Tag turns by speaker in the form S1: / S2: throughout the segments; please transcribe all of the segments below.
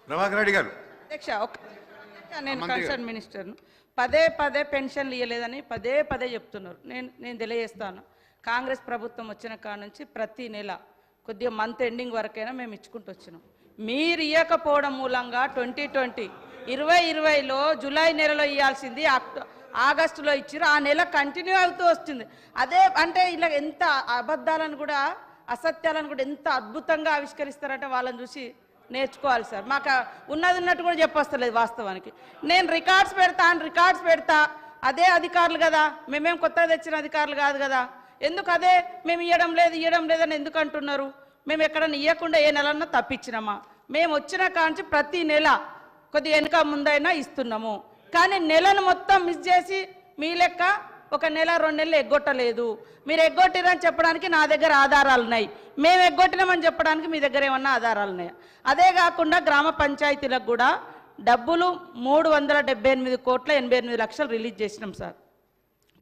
S1: ప్రభాకర్ రెడ్డి గారు.
S2: అధ్యక్ష నేను కన్సర్న్ మినిస్టర్ను పదే పదే పెన్షన్లు ఇవ్వలేదని పదే చెప్తున్నారు. నేను తెలియజేస్తాను, కాంగ్రెస్ ప్రభుత్వం వచ్చిన కాడ నుంచి ప్రతి నెల కొద్దిగా మంత్ ఎండింగ్ వరకైనా మేము ఇచ్చుకుంటూ వచ్చినాం. మీరు ఇవ్వకపోవడం మూలంగా 2020లో జూలై నెలలో ఇవ్వాల్సింది ఆగస్టులో ఇచ్చారు. ఆ నెల కంటిన్యూ అవుతూ వస్తుంది. అదే అంటే ఇలా ఎంత అబద్ధాలను కూడా అసత్యాలను కూడా ఎంత అద్భుతంగా ఆవిష్కరిస్తారంటే వాళ్ళని చూసి నేర్చుకోవాలి సార్. మాకు ఉన్నది ఉన్నట్టు కూడా చెప్పొస్తలేదు వాస్తవానికి. నేను రికార్డ్స్ పెడతా అదే అధికారులు కదా, మేమేం కొత్తగా తెచ్చిన అధికారులు కాదు కదా. ఎందుకు అదే మేము ఇవ్వడం లేదని ఎందుకు అంటున్నారు? మేము ఎక్కడన్నా ఇవ్వకుండా ఏ నెలన్నా తప్పించినామా? మేము వచ్చిన కాంచి ప్రతి నెల కొద్దిగా వెనుక ముందైనా ఇస్తున్నాము. కానీ నెలను మొత్తం మిస్ చేసి మీ లెక్క ఒక నెల 2 నెలలు ఎగ్గొట్టలేదు. మీరు ఎగ్గొట్టిరని చెప్పడానికి నా దగ్గర ఆధారాలు ఉన్నాయి. మేము ఎగ్గొట్టినామని చెప్పడానికి మీ దగ్గర ఏమన్నా ఆధారాలు ఉన్నాయా? అదే కాకుండా గ్రామ పంచాయతీలకు కూడా డబ్బులు 378 కోట్ల 88 లక్షలు రిలీజ్ చేసినాం సార్.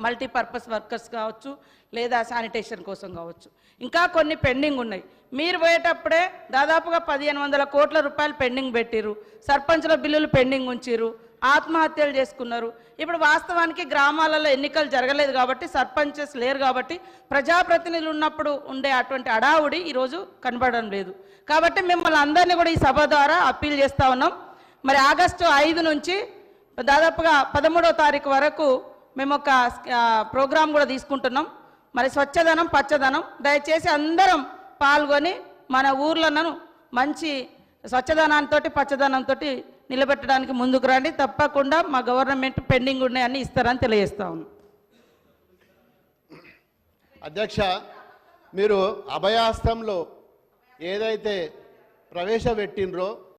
S2: మల్టీపర్పస్ వర్కర్స్ కావచ్చు, లేదా శానిటేషన్ కోసం కావచ్చు. ఇంకా కొన్ని పెండింగ్ ఉన్నాయి. మీరు పోయేటప్పుడే దాదాపుగా 1500 కోట్ల రూపాయలు పెండింగ్ పెట్టిరు. సర్పంచుల బిల్లులు పెండింగ్ ఉంచిరు. ఆత్మహత్యలు చేసుకున్నారు. ఇప్పుడు వాస్తవానికి గ్రామాలలో ఎన్నికలు జరగలేదు కాబట్టి, సర్పంచెస్ లేరు కాబట్టి, ప్రజాప్రతినిధులు ఉన్నప్పుడు ఉండే అటువంటి అడావుడి ఈరోజు కనబడడం లేదు. కాబట్టి మిమ్మల్ని అందరినీ కూడా ఈ సభ ద్వారా అప్పీల్ చేస్తూ ఉన్నాం. మరి ఆగస్టు 5 నుంచి దాదాపుగా 13వ తారీఖు వరకు మేము ఒక ప్రోగ్రాం కూడా తీసుకుంటున్నాం. మరి స్వచ్ఛదనం పచ్చదనం, దయచేసి అందరం పాల్గొని మన ఊర్లను మంచి స్వచ్ఛదనంతో పచ్చదనంతో నిలబెట్టడానికి ముందుకు రండి. తప్పకుండా మా గవర్నమెంట్ పెండింగ్ ఉన్నాయని ఇస్తారని తెలియజేస్తా ఉన్నాం.
S3: అధ్యక్ష, మీరు అభయాస్తంలో ఏదైతే ప్రవేశపెట్టినరో